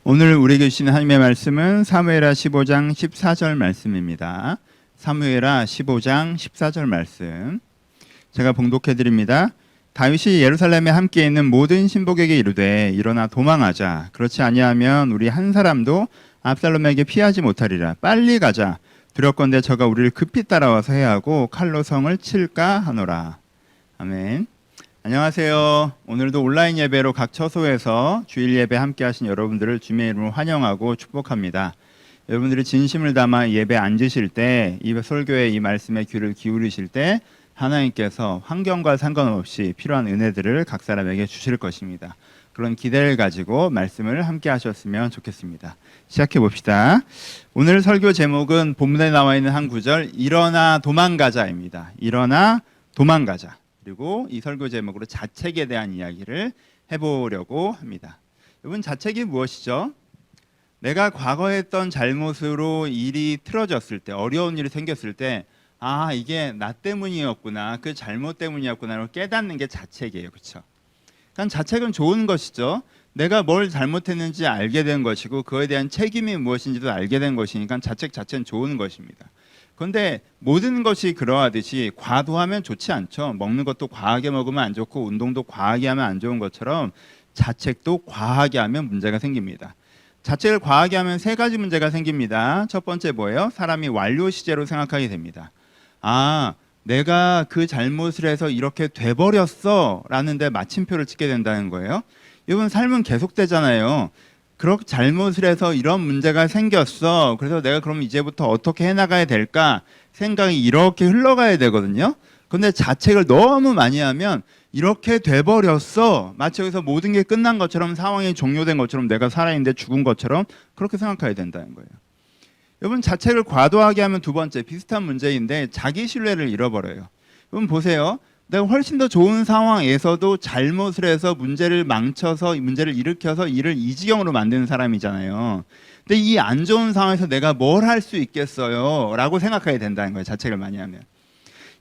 오늘 우리에게 주신 하나님의 말씀은 사무엘하 15장 14절 말씀입니다. 사무엘하 15장 14절 말씀 제가 봉독해 드립니다. 다윗이 예루살렘에 함께 있는 모든 신복에게 이르되 일어나 도망하자. 그렇지 아니하면 우리 한 사람도 압살롬에게 피하지 못하리라. 빨리 가자. 두렵건대 저가 우리를 급히 따라와서 해하고 칼로 성을 칠까 하노라. 아멘. 안녕하세요. 오늘도 온라인 예배로 각 처소에서 주일 예배 함께 하신 여러분들을 주님의 이름으로 환영하고 축복합니다. 여러분들이 진심을 담아 예배 앉으실 때, 이 설교의 이 말씀에 귀를 기울이실 때 하나님께서 환경과 상관없이 필요한 은혜들을 각 사람에게 주실 것입니다. 그런 기대를 가지고 말씀을 함께 하셨으면 좋겠습니다. 시작해 봅시다. 오늘 설교 제목은 본문에 나와 있는 한 구절, 일어나 도망가자입니다. 일어나 도망가자. 그리고 이 설교 제목으로 자책에 대한 이야기를 해보려고 합니다. 여러분, 자책이 무엇이죠? 내가 과거에 했던 잘못으로 일이 틀어졌을 때, 어려운 일이 생겼을 때, 아, 이게 나 때문이었구나, 그 잘못 때문이었구나를 깨닫는 게 자책이에요. 그렇죠? 그러니까 자책은 좋은 것이죠. 내가 뭘 잘못했는지 알게 된 것이고 그거에 대한 책임이 무엇인지도 알게 된 것이니까 자책 자체는 좋은 것입니다. 그런데 모든 것이 그러하듯이 과도하면 좋지 않죠. 먹는 것도 과하게 먹으면 안 좋고 운동도 과하게 하면 안 좋은 것처럼 자책도 과하게 하면 문제가 생깁니다. 자책을 과하게 하면 세 가지 문제가 생깁니다. 첫 번째 뭐예요? 사람이 완료 시제로 생각하게 됩니다. 아, 내가 그 잘못을 해서 이렇게 돼버렸어 라는 데 마침표를 찍게 된다는 거예요. 이건 삶은 계속되잖아요. 그렇게 잘못을 해서 이런 문제가 생겼어. 그래서 내가 그럼 이제부터 어떻게 해나가야 될까? 생각이 이렇게 흘러가야 되거든요. 근데 자책을 너무 많이 하면 이렇게 돼버렸어. 마치 여기서 모든 게 끝난 것처럼, 상황이 종료된 것처럼, 내가 살아있는데 죽은 것처럼 그렇게 생각해야 된다는 거예요. 여러분, 자책을 과도하게 하면 두 번째 비슷한 문제인데 자기 신뢰를 잃어버려요. 여러분 보세요. 내가 훨씬 더 좋은 상황에서도 잘못을 해서 문제를 망쳐서, 문제를 일으켜서 일을 이 지경으로 만드는 사람이잖아요. 근데 이 안 좋은 상황에서 내가 뭘 할 수 있겠어요? 라고 생각해야 된다는 거예요. 자책을 많이 하면.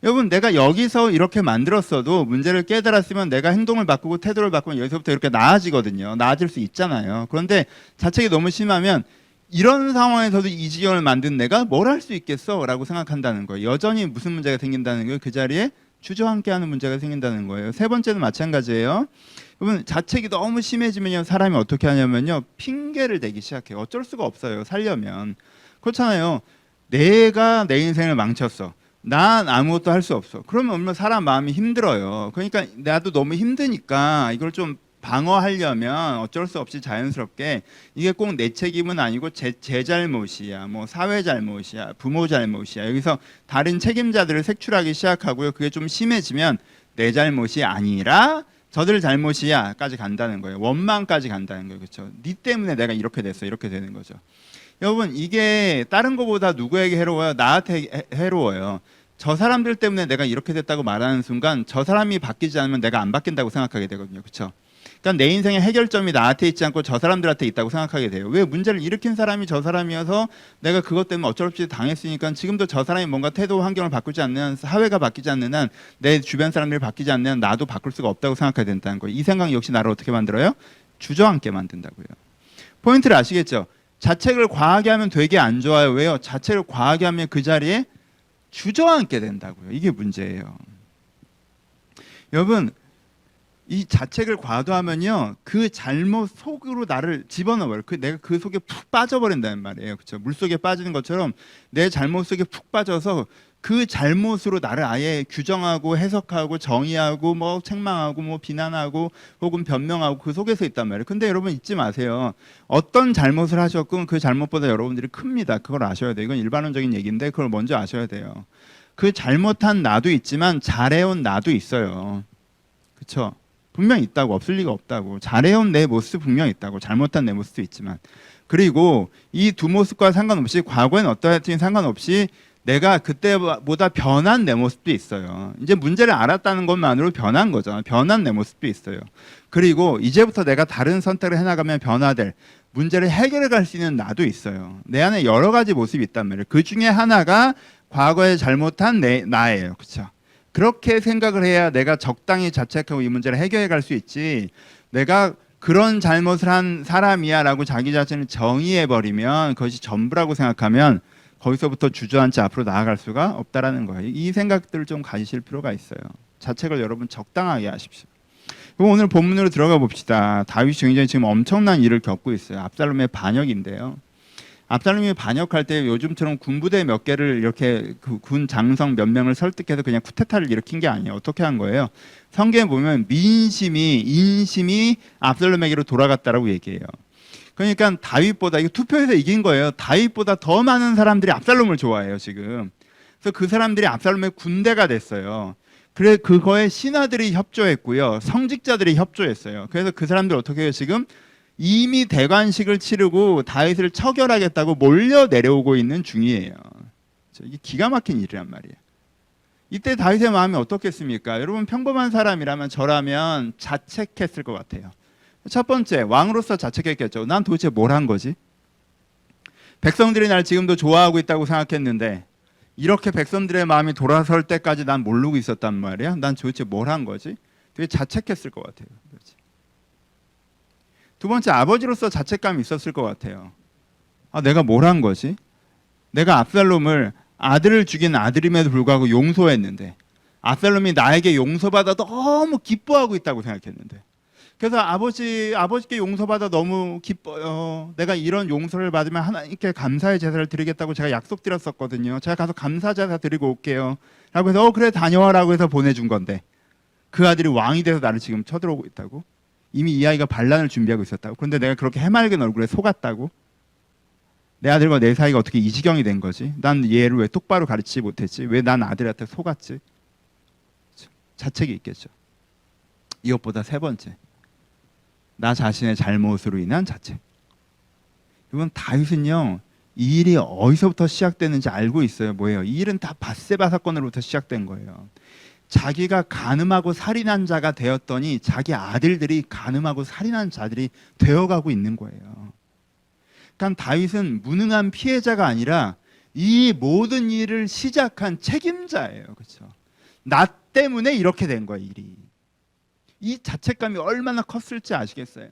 여러분, 내가 여기서 이렇게 만들었어도 문제를 깨달았으면 내가 행동을 바꾸고 태도를 바꾸면 여기서부터 이렇게 나아지거든요. 나아질 수 있잖아요. 그런데 자책이 너무 심하면 이런 상황에서도 이 지경을 만든 내가 뭘 할 수 있겠어? 라고 생각한다는 거예요. 여전히 무슨 문제가 생긴다는 거예요? 그 자리에 주저앉게 하는 문제가 생긴다는 거예요. 세 번째는 마찬가지예요. 여러분, 자책이 너무 심해지면요, 사람이 어떻게 하냐면요, 핑계를 대기 시작해요. 어쩔 수가 없어요. 살려면. 그렇잖아요. 내가 내 인생을 망쳤어. 난 아무것도 할 수 없어. 그러면 얼마나 사람 마음이 힘들어요. 그러니까 나도 너무 힘드니까 이걸 좀 방어하려면 어쩔 수 없이 자연스럽게 이게 꼭 내 책임은 아니고 제 잘못이야, 뭐 사회 잘못이야, 부모 잘못이야, 여기서 다른 책임자들을 색출하기 시작하고요. 그게 좀 심해지면 내 잘못이 아니라 저들 잘못이야까지 간다는 거예요. 원망까지 간다는 거예요. 그렇죠? 네 때문에 내가 이렇게 됐어, 이렇게 되는 거죠. 여러분, 이게 다른 거보다 누구에게 해로워요? 나한테 해로워요. 저 사람들 때문에 내가 이렇게 됐다고 말하는 순간 저 사람이 바뀌지 않으면 내가 안 바뀐다고 생각하게 되거든요. 그렇죠? 그러니까 내 인생의 해결점이 나한테 있지 않고 저 사람들한테 있다고 생각하게 돼요. 왜? 문제를 일으킨 사람이 저 사람이어서 내가 그것 때문에 어쩔 수 없이 당했으니까 지금도 저 사람이 뭔가 태도 환경을 바꾸지 않는 한, 사회가 바뀌지 않는 한, 내 주변 사람들이 바뀌지 않는 한 나도 바꿀 수가 없다고 생각해야 된다는 거예요. 이 생각 역시 나를 어떻게 만들어요? 주저앉게 만든다고요. 포인트를 아시겠죠? 자책을 과하게 하면 되게 안 좋아요. 왜요? 자책을 과하게 하면 그 자리에 주저앉게 된다고요. 이게 문제예요. 여러분, 이 자책을 과도하면요, 그 잘못 속으로 나를 집어넣어요. 내가 그 속에 푹 빠져버린다는 말이에요. 그렇죠? 물 속에 빠지는 것처럼 내 잘못 속에 푹 빠져서 그 잘못으로 나를 아예 규정하고 해석하고 정의하고 뭐 책망하고 뭐 비난하고 혹은 변명하고 그 속에서 있단 말이에요. 근데 여러분 잊지 마세요. 어떤 잘못을 하셨건 그 잘못보다 여러분들이 큽니다. 그걸 아셔야 돼요. 이건 일반론적인 얘기인데 그걸 먼저 아셔야 돼요. 그 잘못한 나도 있지만 잘해온 나도 있어요. 그렇죠? 분명 있다고, 없을 리가 없다고. 잘해온 내 모습 분명 있다고, 잘못한 내 모습도 있지만. 그리고 이 두 모습과 상관없이, 과거엔 어떠했든 상관없이 내가 그때보다 변한 내 모습도 있어요. 이제 문제를 알았다는 것만으로 변한 거잖아. 변한 내 모습도 있어요. 그리고 이제부터 내가 다른 선택을 해나가면 변화될, 문제를 해결해 갈 수 있는 나도 있어요. 내 안에 여러 가지 모습이 있단 말이에요. 그 중에 하나가 과거에 잘못한 나예요. 그렇죠? 그렇게 생각을 해야 내가 적당히 자책하고 이 문제를 해결해 갈 수 있지, 내가 그런 잘못을 한 사람이야라고 자기 자신을 정의해 버리면 그것이 전부라고 생각하면 거기서부터 주저앉지 앞으로 나아갈 수가 없다라는 거예요. 이 생각들을 좀 가지실 필요가 있어요. 자책을 여러분 적당하게 하십시오. 그럼 오늘 본문으로 들어가 봅시다. 다윗이 굉장히 지금 엄청난 일을 겪고 있어요. 압살롬의 반역인데요. 압살롬이 반역할 때 요즘처럼 군부대 몇 개를 이렇게 그 군 장성 몇 명을 설득해서 그냥 쿠데타를 일으킨 게 아니에요. 어떻게 한 거예요? 성경에 보면 인심이 압살롬에게로 돌아갔다라고 얘기해요. 그러니까 다윗보다 이거 투표에서 이긴 거예요. 다윗보다 더 많은 사람들이 압살롬을 좋아해요 지금. 그래서 그 사람들이 압살롬의 군대가 됐어요. 그래 그거에 신하들이 협조했고요, 성직자들이 협조했어요. 그래서 그 사람들 어떻게 해요? 지금 이미 대관식을 치르고 다윗을 처결하겠다고 몰려 내려오고 있는 중이에요. 이게 기가 막힌 일이란 말이에요. 이때 다윗의 마음이 어떻겠습니까? 여러분 평범한 사람이라면 저라면 자책했을 것 같아요. 첫 번째, 왕으로서 자책했겠죠. 난 도대체 뭘 한 거지? 백성들이 날 지금도 좋아하고 있다고 생각했는데 이렇게 백성들의 마음이 돌아설 때까지 난 모르고 있었단 말이야. 난 도대체 뭘 한 거지? 되게 자책했을 것 같아요. 그렇지. 두 번째, 아버지로서 자책감이 있었을 것 같아요. 내가 뭘 한 거지? 내가 압살롬을 아들을 죽인 아들임에도 불구하고 용서했는데 압살롬이 나에게 용서받아 너무 기뻐하고 있다고 생각했는데, 그래서 아버지께 용서받아 너무 기뻐요. 내가 이런 용서를 받으면 하나님께 감사의 제사를 드리겠다고 제가 약속드렸었거든요. 제가 가서 감사 제사 드리고 올게요 라고 해서 그래 다녀와라고 해서 보내준 건데 그 아들이 왕이 돼서 나를 지금 쳐들어오고 있다고? 이미 이 아이가 반란을 준비하고 있었다고? 그런데 내가 그렇게 해맑은 얼굴에 속았다고? 내 아들과 내 사이가 어떻게 이 지경이 된 거지? 난 얘를 왜 똑바로 가르치지 못했지? 왜 난 아들한테 속았지? 자책이 있겠죠. 이것보다 세 번째, 나 자신의 잘못으로 인한 자책. 이건 다윗은요, 이 일이 어디서부터 시작됐는지 알고 있어요. 뭐예요? 이 일은 다 밧세바 사건으로부터 시작된 거예요. 자기가 간음하고 살인한 자가 되었더니 자기 아들들이 간음하고 살인한 자들이 되어가고 있는 거예요. 그러니까 다윗은 무능한 피해자가 아니라 이 모든 일을 시작한 책임자예요. 그렇죠? 나 때문에 이렇게 된 거예요, 일이. 이 자책감이 얼마나 컸을지 아시겠어요?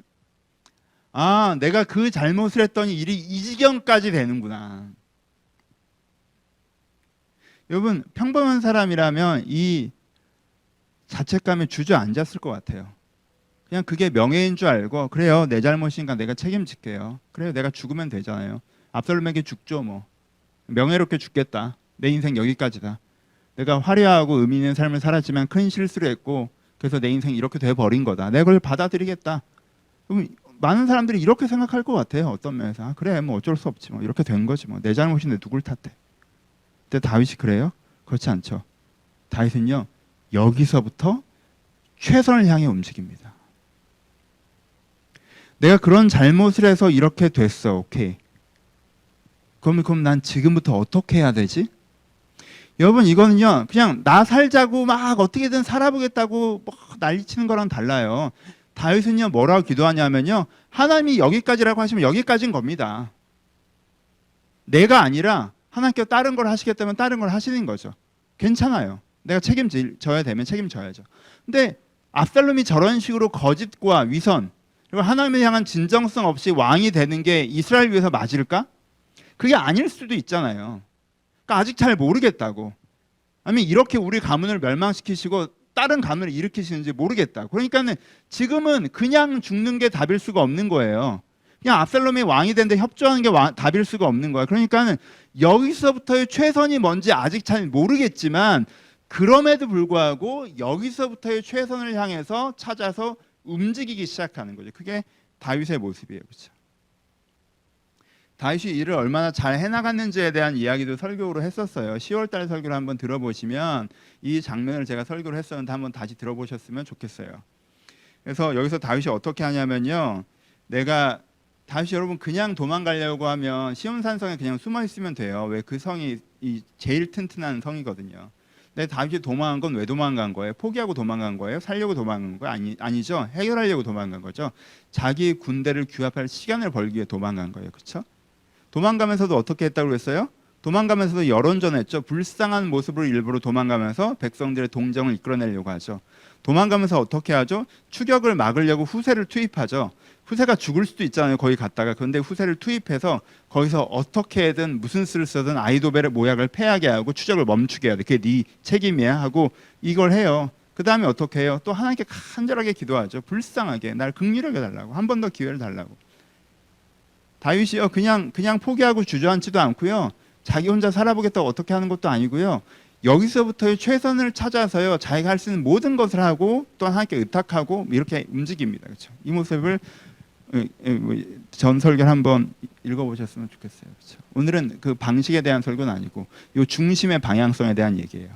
내가 그 잘못을 했더니 일이 이 지경까지 되는구나. 여러분 평범한 사람이라면 이 자책감에 주저앉았을 것 같아요. 그냥 그게 명예인 줄 알고 그래요, 내 잘못이니까 내가 책임질게요. 그래요, 내가 죽으면 되잖아요. 압살롬에게 죽죠 뭐. 명예롭게 죽겠다. 내 인생 여기까지다. 내가 화려하고 의미 있는 삶을 살았지만 큰 실수를 했고 그래서 내 인생이 이렇게 돼버린 거다. 내가 그걸 받아들이겠다. 그럼 많은 사람들이 이렇게 생각할 것 같아요. 어떤 면에서 그래 뭐 어쩔 수 없지 뭐 이렇게 된 거지 뭐 내 잘못인데 누굴 탓해. 근데 다윗이 그래요? 그렇지 않죠. 다윗은요 여기서부터 최선을 향해 움직입니다. 내가 그런 잘못을 해서 이렇게 됐어. 오케이. 그럼 난 지금부터 어떻게 해야 되지? 여러분 이거는요 그냥 나 살자고 막 어떻게든 살아보겠다고 막 난리치는 거랑 달라요. 다윗은요 뭐라고 기도하냐면요, 하나님이 여기까지라고 하시면 여기까지인 겁니다. 내가 아니라 하나님께서 다른 걸 하시겠다면 다른 걸 하시는 거죠. 괜찮아요. 내가 책임져야 되면 책임져야죠. 근데 압살롬이 저런 식으로 거짓과 위선 그리고 하나님을 향한 진정성 없이 왕이 되는 게 이스라엘 위해서 맞을까? 그게 아닐 수도 있잖아요. 그러니까 아직 잘 모르겠다고. 아니면 이렇게 우리 가문을 멸망시키시고 다른 가문을 일으키시는지 모르겠다. 그러니까는 지금은 그냥 죽는 게 답일 수가 없는 거예요. 그냥 압살롬이 왕이 되는데 협조하는 게 답일 수가 없는 거예요. 그러니까는 여기서부터의 최선이 뭔지 아직 잘 모르겠지만 그럼에도 불구하고 여기서부터의 최선을 향해서 찾아서 움직이기 시작하는 거죠. 그게 다윗의 모습이에요. 그렇죠? 다윗이 일을 얼마나 잘 해나갔는지에 대한 이야기도 설교로 했었어요. 10월달 설교를 한번 들어보시면 이 장면을 제가 설교를 했었는데 한번 다시 들어보셨으면 좋겠어요. 그래서 여기서 다윗이 어떻게 하냐면요, 다윗이 여러분 그냥 도망가려고 하면 시온산성에 그냥 숨어 있으면 돼요. 왜? 그 성이 제일 튼튼한 성이거든요. 근데 다윗이 도망간 건 왜 도망간 거예요? 포기하고 도망간 거예요? 살려고 도망간 거예요? 아니죠. 해결하려고 도망간 거죠. 자기 군대를 규합할 시간을 벌기 위해 도망간 거예요. 그렇죠? 도망가면서도 어떻게 했다고 그랬어요? 도망가면서도 여론전했죠. 불쌍한 모습으로 일부러 도망가면서 백성들의 동정을 이끌어내려고 하죠. 도망가면서 어떻게 하죠? 추격을 막으려고 후세를 투입하죠. 후세가 죽을 수도 있잖아요. 거기 갔다가. 그런데 후세를 투입해서 거기서 어떻게든 무슨 수를 쓰든 아이도벨의 모약을 패하게 하고 추적을 멈추게 해야 돼. 그게 네 책임이야 하고 이걸 해요. 그 다음에 어떻게 해요? 또 하나님께 간절하게 기도하죠. 불쌍하게 날 긍휼하게 달라고. 한 번 더 기회를 달라고. 다윗이요. 그냥 포기하고 주저앉지도 않고요. 자기 혼자 살아보겠다고 어떻게 하는 것도 아니고요. 여기서부터의 최선을 찾아서요. 자기가 할 수 있는 모든 것을 하고 또 하나님께 의탁하고 이렇게 움직입니다. 그렇죠? 이 모습을 전 설교를 한번 읽어보셨으면 좋겠어요. 그렇죠? 오늘은 그 방식에 대한 설교는 아니고 이 중심의 방향성에 대한 얘기예요.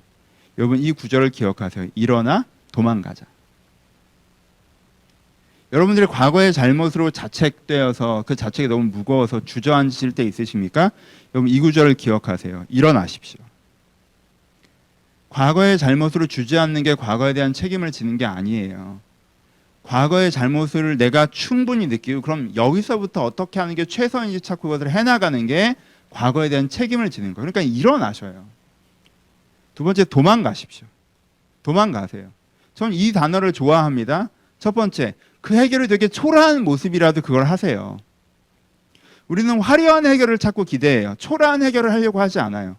여러분 이 구절을 기억하세요. 일어나 도망가자. 여러분들이 과거의 잘못으로 자책되어서 그 자책이 너무 무거워서 주저앉으실 때 있으십니까? 여러분 이 구절을 기억하세요. 일어나십시오. 과거의 잘못으로 주저앉는 게 과거에 대한 책임을 지는 게 아니에요. 과거의 잘못을 내가 충분히 느끼고 그럼 여기서부터 어떻게 하는 게 최선인지 찾고 그것을 해나가는 게 과거에 대한 책임을 지는 거예요. 그러니까 일어나셔요. 두 번째, 도망가십시오. 도망가세요. 저는 이 단어를 좋아합니다. 첫 번째, 그 해결이 되게 초라한 모습이라도 그걸 하세요. 우리는 화려한 해결을 찾고 기대해요. 초라한 해결을 하려고 하지 않아요.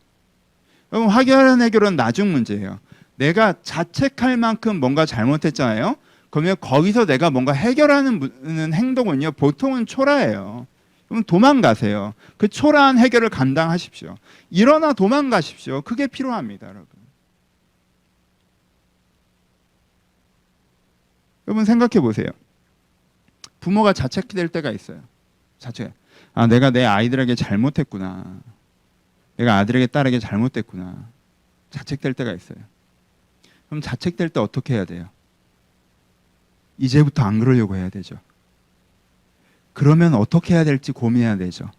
여러분, 화려한 해결은 나중 문제예요. 내가 자책할 만큼 뭔가 잘못했잖아요. 그러면 거기서 내가 뭔가 해결하는 행동은요, 보통은 초라해요. 그럼 도망가세요. 그 초라한 해결을 감당하십시오. 일어나 도망가십시오. 그게 필요합니다, 여러분. 여러분 생각해 보세요. 부모가 자책될 때가 있어요. 자책. 아, 내가 내 아이들에게 잘못했구나. 내가 아들에게 딸에게 잘못됐구나. 자책될 때가 있어요. 그럼 자책될 때 어떻게 해야 돼요? 이제부터 안 그러려고 해야 되죠. 그러면 어떻게 해야 될지 고민해야 되죠.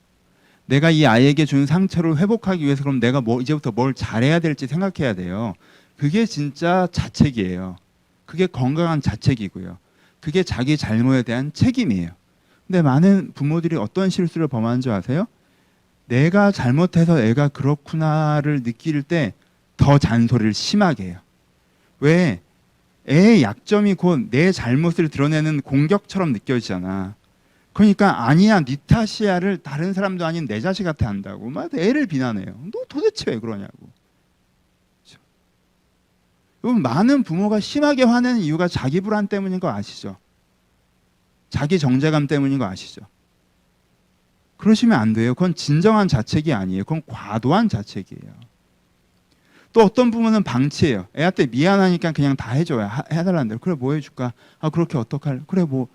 내가 이 아이에게 준 상처를 회복하기 위해서 그럼 내가 이제부터 뭘 잘해야 될지 생각해야 돼요. 그게 진짜 자책이에요. 그게 건강한 자책이고요. 그게 자기 잘못에 대한 책임이에요. 근데 많은 부모들이 어떤 실수를 범하는 줄 아세요? 내가 잘못해서 애가 그렇구나를 느낄 때 더 잔소리를 심하게 해요. 왜? 애의 약점이 곧 내 잘못을 드러내는 공격처럼 느껴지잖아. 그러니까 아니야, 네 탓이야를 다른 사람도 아닌 내 자식한테 한다고 막 애를 비난해요. 너 도대체 왜 그러냐고. 그렇죠? 여러분, 많은 부모가 심하게 화내는 이유가 자기 불안 때문인 거 아시죠? 자기 정죄감 때문인 거 아시죠? 그러시면 안 돼요. 그건 진정한 자책이 아니에요. 그건 과도한 자책이에요. 또 어떤 부모는 방치해요. 애한테 미안하니까 그냥 다 해줘요. 해달라는 대로. 그래, 뭐 해줄까? 아, 그렇게 어떡할래? 그래, 뭐.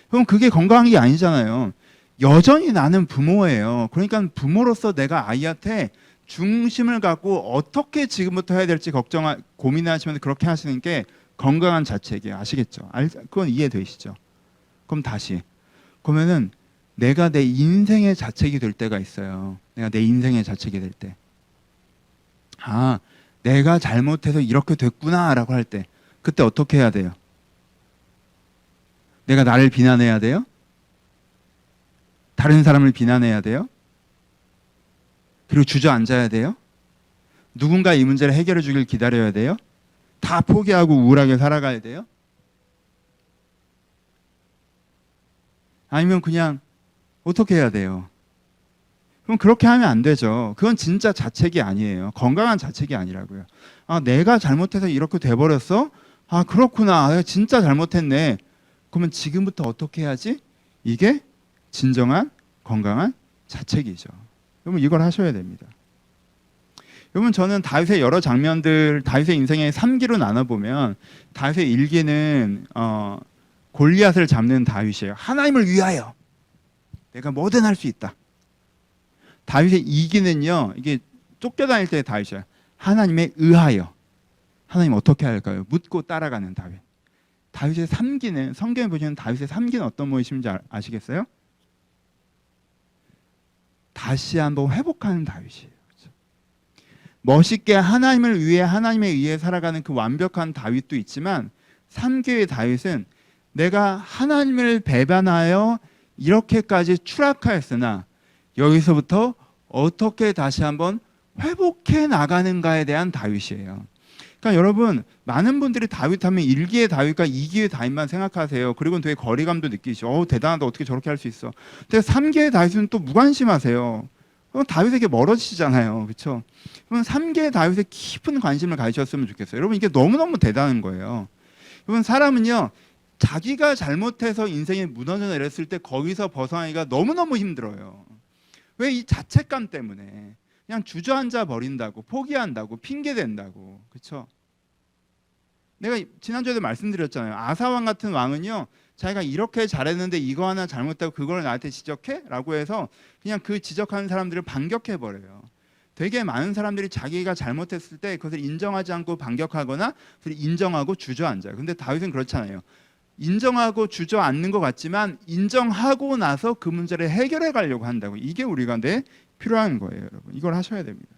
그럼 그게 건강한 게 아니잖아요. 여전히 나는 부모예요. 그러니까 부모로서 내가 아이한테 중심을 갖고 어떻게 지금부터 해야 될지 고민하시면서 그렇게 하시는 게 건강한 자책이에요. 아시겠죠? 그건 이해되시죠? 그럼 다시. 그러면은 내가 내 인생의 자책이 될 때가 있어요. 내가 내 인생의 자책이 될 때. 아, 내가 잘못해서 이렇게 됐구나라고 할 때, 그때 어떻게 해야 돼요? 내가 나를 비난해야 돼요? 다른 사람을 비난해야 돼요? 그리고 주저앉아야 돼요? 누군가 이 문제를 해결해 주길 기다려야 돼요? 다 포기하고 우울하게 살아가야 돼요? 아니면 그냥 어떻게 해야 돼요? 그럼 그렇게 하면 안 되죠. 그건 진짜 자책이 아니에요. 건강한 자책이 아니라고요. 아, 내가 잘못해서 이렇게 돼버렸어? 아, 그렇구나. 내가 진짜 잘못했네. 그러면 지금부터 어떻게 해야지? 이게 진정한 건강한 자책이죠. 여러분 이걸 하셔야 됩니다. 여러분 저는 다윗의 여러 장면들, 다윗의 인생의 3기로 나눠보면 다윗의 1기는 골리앗을 잡는 다윗이에요. 하나님을 위하여 내가 뭐든 할 수 있다. 다윗의 2기는요, 이게 쫓겨다닐 때의 다윗이에요. 하나님에 의하여. 하나님 어떻게 할까요? 묻고 따라가는 다윗. 다윗의 3기는, 성경에 보시면 다윗의 3기는 어떤 모습인지 아시겠어요? 다시 한번 회복하는 다윗이에요. 그렇죠? 멋있게 하나님을 위해, 하나님에 의해 살아가는 그 완벽한 다윗도 있지만 3기의 다윗은 내가 하나님을 배반하여 이렇게까지 추락하였으나 여기서부터 어떻게 다시 한번 회복해 나가는가에 대한 다윗이에요. 그러니까 여러분, 많은 분들이 다윗 하면 1기의 다윗과 2기의 다윗만 생각하세요. 그리고 되게 거리감도 느끼시죠. 대단하다, 어떻게 저렇게 할 수 있어. 근데 3기의 다윗은 또 무관심하세요. 그럼 다윗에게 멀어지시잖아요. 그렇죠? 그럼 3기의 다윗에 깊은 관심을 가지셨으면 좋겠어요. 여러분, 이게 너무너무 대단한 거예요. 여러분, 사람은요, 자기가 잘못해서 인생이 무너져 내렸을 때 거기서 벗어나기가 너무너무 힘들어요. 왜? 이 자책감 때문에. 그냥 주저앉아 버린다고, 포기한다고, 핑계댄다고. 그렇죠? 내가 지난주에도 말씀드렸잖아요. 아사왕 같은 왕은요, 자기가 이렇게 잘했는데 이거 하나 잘못하고 그걸 나한테 지적해? 라고 해서 그냥 그 지적하는 사람들을 반격해 버려요. 되게 많은 사람들이 자기가 잘못했을 때 그것을 인정하지 않고 반격하거나 그걸 인정하고 주저앉아요. 근데 다윗은 그렇잖아요. 인정하고 주저앉는 것 같지만 인정하고 나서 그 문제를 해결해 가려고 한다고. 이게 우리가 필요한 거예요, 여러분. 이걸 하셔야 됩니다.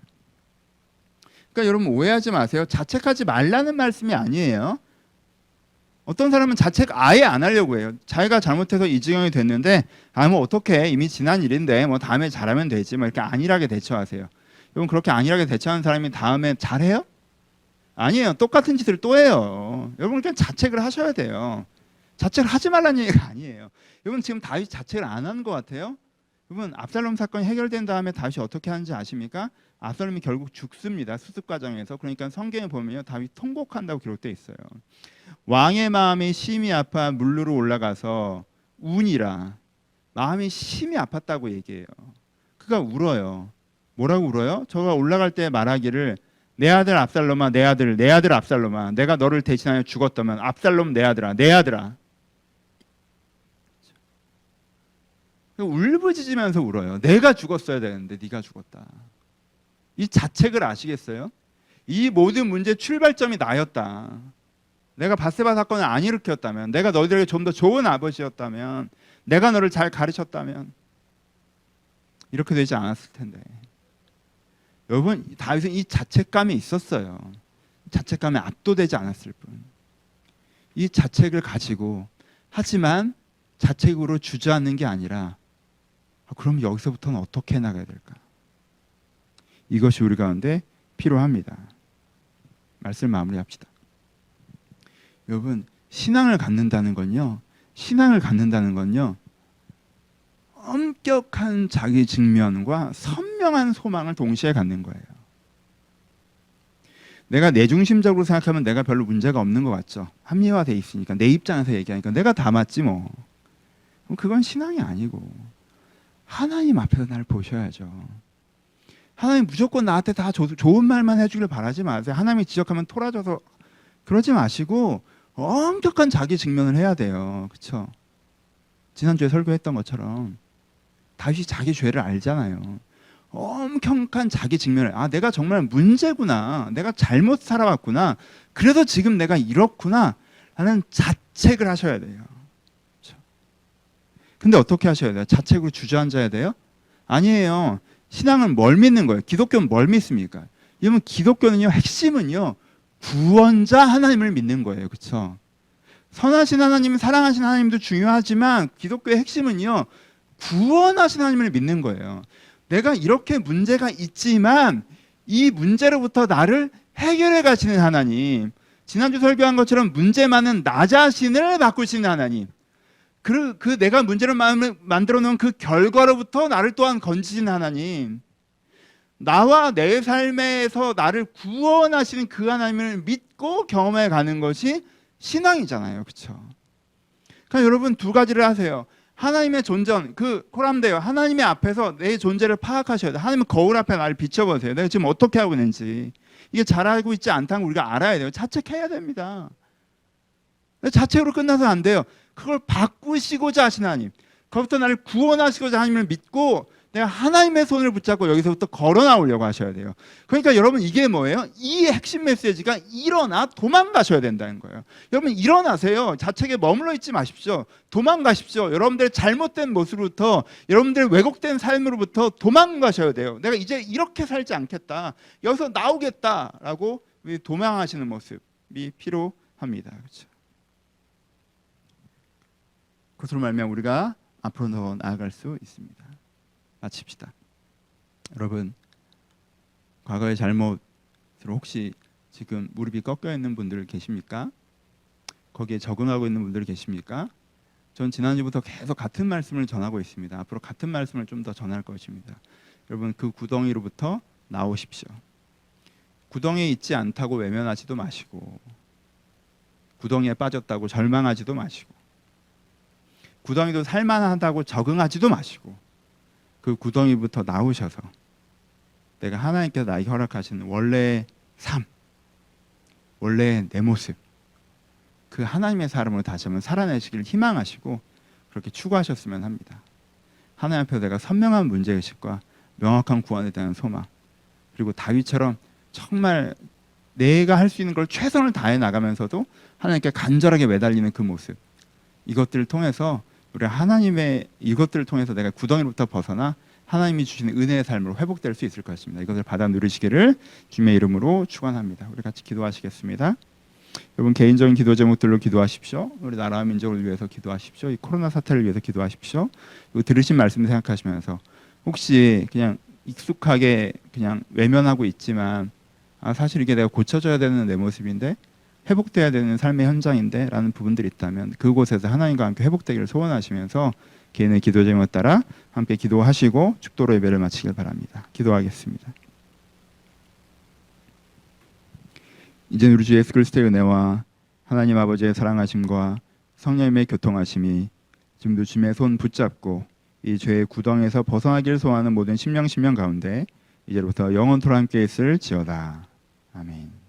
그러니까 여러분, 오해하지 마세요. 자책하지 말라는 말씀이 아니에요. 어떤 사람은 자책 아예 안 하려고 해요. 자기가 잘못해서 이 지경이 됐는데 뭐 어떻게, 이미 지난 일인데 뭐 다음에 잘하면 되지, 뭐 이렇게 안일하게 대처하세요. 여러분, 그렇게 안일하게 대처하는 사람이 다음에 잘해요? 아니에요. 똑같은 짓을 또 해요. 여러분, 그냥 자책을 하셔야 돼요. 자책을 하지 말라는 얘기가 아니에요. 여러분, 지금 다윗 자책을 안 하는 것 같아요? 여러분, 압살롬 사건이 해결된 다음에 다윗이 어떻게 하는지 아십니까? 압살롬이 결국 죽습니다. 수습 과정에서. 그러니까 성경에 보면요, 다윗 통곡한다고 기록되어 있어요. 왕의 마음이 심히 아파 물루로 올라가서 우니라. 마음이 심히 아팠다고 얘기해요. 그가 울어요. 뭐라고 울어요? 저가 올라갈 때 말하기를, 내 아들 압살롬아, 내 아들 압살롬아, 내가 너를 대신하여 죽었다면 압살롬 내 아들아, 내 아들아. 울부짖으면서 울어요. 내가 죽었어야 되는데 네가 죽었다. 이 자책을 아시겠어요? 이 모든 문제 출발점이 나였다. 내가 바세바 사건을 안 일으켰다면, 내가 너희들에게 좀 더 좋은 아버지였다면, 내가 너를 잘 가르쳤다면 이렇게 되지 않았을 텐데. 여러분, 다윗은 이 자책감이 있었어요. 자책감에 압도되지 않았을 뿐. 이 자책을 가지고, 하지만 자책으로 주저앉는 게 아니라, 그럼 여기서부터는 어떻게 나가야 될까? 이것이 우리 가운데 필요합니다. 말씀 마무리합시다. 여러분, 신앙을 갖는다는 건요, 엄격한 자기 직면과 선명한 소망을 동시에 갖는 거예요. 내가 내 중심적으로 생각하면 내가 별로 문제가 없는 것 같죠. 합리화돼 있으니까, 내 입장에서 얘기하니까 내가 다 맞지 뭐. 그럼 그건 신앙이 아니고 하나님 앞에서 나를 보셔야죠. 하나님 무조건 나한테 다 좋은 말만 해주길 바라지 마세요. 하나님이 지적하면 토라져서 그러지 마시고 엄격한 자기 직면을 해야 돼요. 그렇죠? 지난주에 설교했던 것처럼 다윗이 자기 죄를 알잖아요. 엄격한 자기 직면을, 내가 정말 문제구나, 내가 잘못 살아왔구나, 그래서 지금 내가 이렇구나 라는 자책을 하셔야 돼요. 그렇죠? 근데 어떻게 하셔야 돼요? 자책으로 주저앉아야 돼요? 아니에요. 신앙은 뭘 믿는 거예요? 기독교는 뭘 믿습니까? 여러분, 기독교는요, 핵심은요, 구원자 하나님을 믿는 거예요. 그렇죠? 선하신 하나님, 사랑하신 하나님도 중요하지만 기독교의 핵심은요, 구원하신 하나님을 믿는 거예요. 내가 이렇게 문제가 있지만 이 문제로부터 나를 해결해 가시는 하나님, 지난주 설교한 것처럼 문제 많은 나 자신을 바꾸시는 하나님, 그 내가 문제를 만들어 놓은 그 결과로부터 나를 또한 건지시는 하나님, 나와 내 삶에서 나를 구원하시는 그 하나님을 믿고 경험해 가는 것이 신앙이잖아요. 그렇죠? 그러니까 여러분, 두 가지를 하세요. 하나님의 존전, 코람데요. 하나님의 앞에서 내 존재를 파악하셔야 돼요. 하나님은 거울 앞에 나를 비춰보세요. 내가 지금 어떻게 하고 있는지. 이게 잘하고 있지 않다는 걸 우리가 알아야 돼요. 자책해야 됩니다. 자책으로 끝나서 안 돼요. 그걸 바꾸시고자 하신 하나님, 거기부터 나를 구원하시고자 하나님을 믿고 내가 하나님의 손을 붙잡고 여기서부터 걸어 나오려고 하셔야 돼요. 그러니까 여러분, 이게 뭐예요? 이 핵심 메시지가 일어나 도망가셔야 된다는 거예요. 여러분, 일어나세요. 자책에 머물러 있지 마십시오. 도망가십시오. 여러분들의 잘못된 모습으로부터, 여러분들의 왜곡된 삶으로부터 도망가셔야 돼요. 내가 이제 이렇게 살지 않겠다, 여기서 나오겠다라고 도망하시는 모습이 필요합니다. 그렇죠? 그것으로 말미암아 우리가 앞으로 더 나아갈 수 있습니다. 마칩시다. 여러분, 과거의 잘못으로 혹시 지금 무릎이 꺾여 있는 분들 계십니까? 거기에 적응하고 있는 분들 계십니까? 전 지난주부터 계속 같은 말씀을 전하고 있습니다. 앞으로 같은 말씀을 좀 더 전할 것입니다. 여러분, 그 구덩이로부터 나오십시오. 구덩이에 있지 않다고 외면하지도 마시고, 구덩이에 빠졌다고 절망하지도 마시고, 구덩이도 살만하다고 적응하지도 마시고, 그 구덩이부터 나오셔서 내가 하나님께서 나에게 허락하시는 원래의 삶, 원래의 내 모습, 그 하나님의 사람으로 다시 한번 살아내시기를 희망하시고 그렇게 추구하셨으면 합니다. 하나님 앞에 내가 선명한 문제의식과 명확한 구원에 대한 소망, 그리고 다윗처럼 정말 내가 할 수 있는 걸 최선을 다해 나가면서도 하나님께 간절하게 매달리는 그 모습, 이것들을 통해서 우리 하나님의 이것들을 통해서 내가 구덩이로부터 벗어나 하나님이 주시는 은혜의 삶으로 회복될 수 있을 것입니다. 이것을 받아 누리시기를 주님의 이름으로 축원합니다. 우리 같이 기도하시겠습니다. 여러분, 개인적인 기도 제목들로 기도하십시오. 우리 나라와 민족을 위해서 기도하십시오. 이 코로나 사태를 위해서 기도하십시오. 그리고 들으신 말씀 생각하시면서 혹시 그냥 익숙하게 그냥 외면하고 있지만 사실 이게 내가 고쳐져야 되는 내 모습인데, 회복돼야 되는 삶의 현장인데 라는 부분들이 있다면 그곳에서 하나님과 함께 회복되기를 소원하시면서 개인의 기도 제목 따라 함께 기도하시고 축도로 예배를 마치길 바랍니다. 기도하겠습니다. 이제 우리 주 예수 그리스도의 은혜와 하나님 아버지의 사랑하심과 성령님의 교통하심이 지금도 주님의 손 붙잡고 이 죄의 구덩이에서 벗어나기를 소원하는 모든 심령 가운데 이제부터 영원토록 함께 있을지어다. 아멘.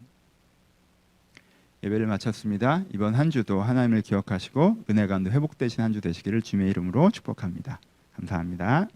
예배를 마쳤습니다. 이번 한 주도 하나님을 기억하시고 은혜 가운데 회복되신 한 주 되시기를 주님의 이름으로 축복합니다. 감사합니다.